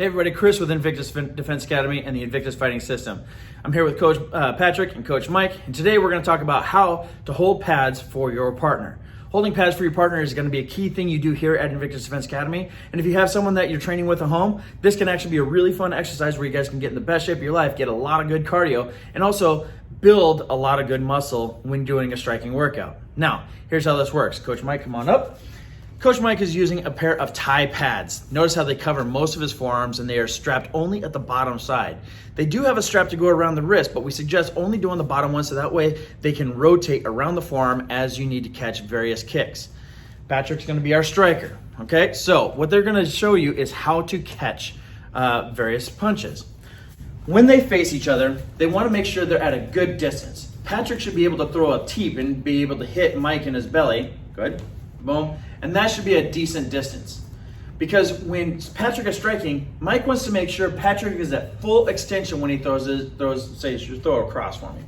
Hey everybody, Chris with Invictus Defense Academy and the Invictus Fighting System. I'm here with Coach Patrick and Coach Mike, and today we're going to talk about how to hold pads for your partner. Holding pads for your partner is going to be a key thing you do here at Invictus Defense Academy, and if you have someone that you're training with at home, this can actually be a really fun exercise where you guys can get in the best shape of your life, get a lot of good cardio, and also build a lot of good muscle when doing a striking workout. Now, here's how this works. Coach Mike, come on up. Coach Mike is using a pair of Thai pads. Notice how they cover most of his forearms and they are strapped only at the bottom side. They do have a strap to go around the wrist, but we suggest only doing the bottom one so that way they can rotate around the forearm as you need to catch various kicks. Patrick's gonna be our striker, okay? So what they're gonna show you is how to catch various punches. When they face each other, they wanna make sure they're at a good distance. Patrick should be able to throw a teep and be able to hit Mike in his belly. Good, boom. And that should be a decent distance. Because when Patrick is striking, Mike wants to make sure Patrick is at full extension when he throws, say, throw across for me.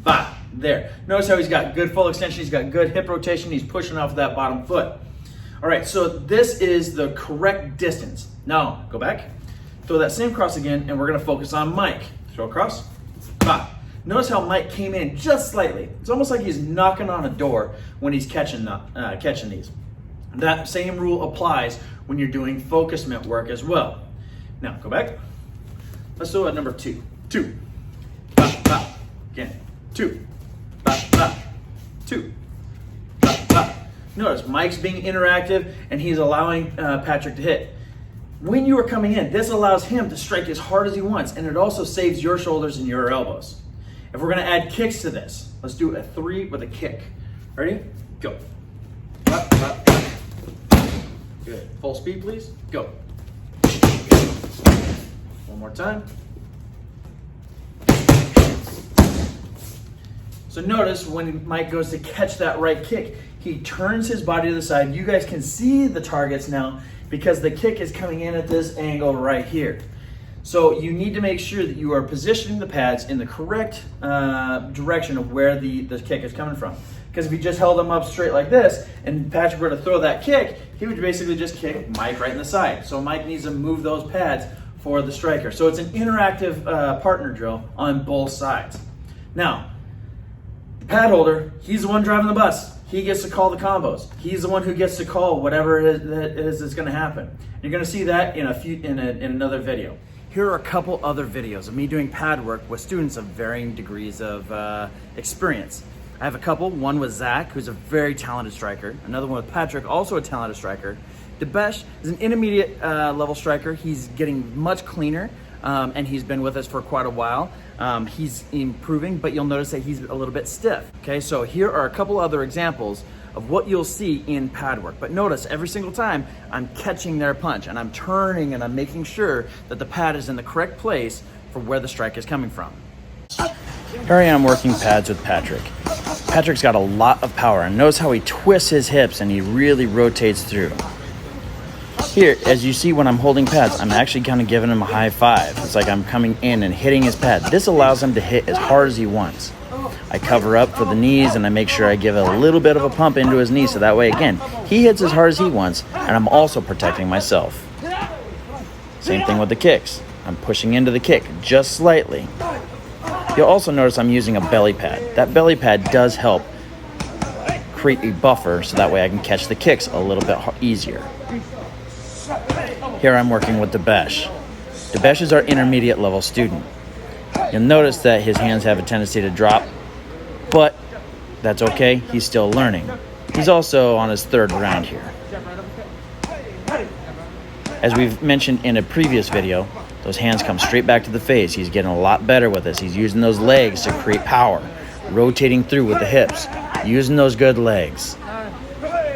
Bah, there. Notice how he's got good full extension, he's got good hip rotation, he's pushing off that bottom foot. All right, so this is the correct distance. Now, go back, throw that same cross again, and we're gonna focus on Mike. Throw across, bah. Notice how Mike came in just slightly. It's almost like he's knocking on a door when he's catching these. That same rule applies when you're doing focusment work as well. Now, go back. Let's do it at number 2. 2. Bop, bop. Again. 2. Bop, bop. 2. Bop, bop. Notice Mike's being interactive and he's allowing Patrick to hit. When you are coming in, this allows him to strike as hard as he wants, and it also saves your shoulders and your elbows. If we're gonna add kicks to this, let's do a 3 with a kick. Ready? Go. Bop, bop. Good. Full speed, please. Go. One more time. So notice when Mike goes to catch that right kick, he turns his body to the side. You guys can see the targets now because the kick is coming in at this angle right here. So you need to make sure that you are positioning the pads in the correct direction of where the kick is coming from. Because if you just held them up straight like this and Patrick were to throw that kick, he would basically just kick Mike right in the side. So Mike needs to move those pads for the striker. So it's an interactive partner drill on both sides. Now, the pad holder, he's the one driving the bus. He gets to call the combos. He's the one who gets to call whatever it is that's gonna happen. You're gonna see that in another video. Here are a couple other videos of me doing pad work with students of varying degrees of experience. I have a couple, one with Zach, who's a very talented striker, another one with Patrick, also a talented striker. Debesh is an intermediate level striker. He's getting much cleaner, and he's been with us for quite a while. He's improving, but you'll notice that he's a little bit stiff. Okay, so here are a couple other examples of what you'll see in pad work. But notice every single time I'm catching their punch and I'm turning and I'm making sure that the pad is in the correct place for where the strike is coming from. Here I am working pads with Patrick. Patrick's got a lot of power, and notice how he twists his hips and he really rotates through. Here, as you see when I'm holding pads, I'm actually kind of giving him a high five. It's like I'm coming in and hitting his pad. This allows him to hit as hard as he wants. I cover up for the knees and I make sure I give a little bit of a pump into his knee so that way, again, he hits as hard as he wants and I'm also protecting myself. Same thing with the kicks. I'm pushing into the kick just slightly. You'll also notice I'm using a belly pad. That belly pad does help create a buffer so that way I can catch the kicks a little bit easier. Here I'm working with Debesh. Debesh is our intermediate level student. You'll notice that his hands have a tendency to drop, but that's okay, he's still learning. He's also on his 3rd round here. As we've mentioned in a previous video, those hands come straight back to the face. He's getting a lot better with this. He's using those legs to create power, rotating through with the hips, using those good legs.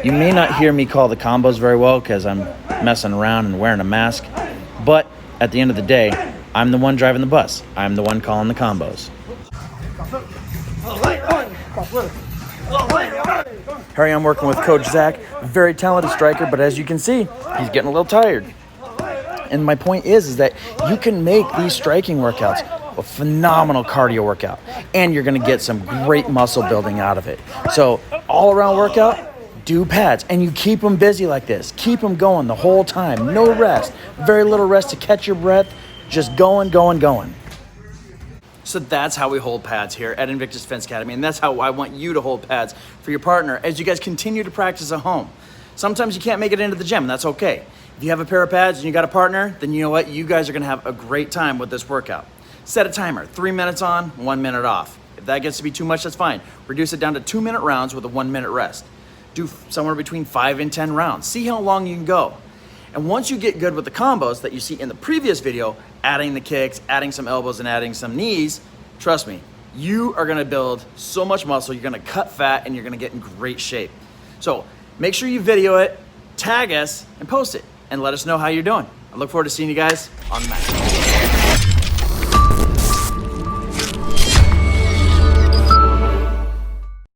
You may not hear me call the combos very well because I'm messing around and wearing a mask, but at the end of the day, I'm the one driving the bus. I'm the one calling the combos. Here I am working with Coach Zach, a very talented striker, but as you can see, he's getting a little tired. And my point is that you can make these striking workouts a phenomenal cardio workout, and you're gonna get some great muscle building out of it. So all around workout, do pads, and you keep them busy like this. Keep them going the whole time. No rest. Very little rest to catch your breath. Just going, going, going. So that's how we hold pads here at Invictus Defense Academy, and that's how I want you to hold pads for your partner as you guys continue to practice at home. Sometimes you can't make it into the gym, and that's okay. If you have a pair of pads and you got a partner, then you know what? You guys are gonna have a great time with this workout. Set a timer, 3 minutes on, 1 minute off. If that gets to be too much, that's fine. Reduce it down to 2-minute rounds with a 1-minute rest. Do somewhere between 5 and 10 rounds. See how long you can go. And once you get good with the combos that you see in the previous video, adding the kicks, adding some elbows, and adding some knees, trust me, you are gonna build so much muscle, you're gonna cut fat, and you're gonna get in great shape. So make sure you video it, tag us, and post it, and let us know how you're doing. I look forward to seeing you guys on the mat.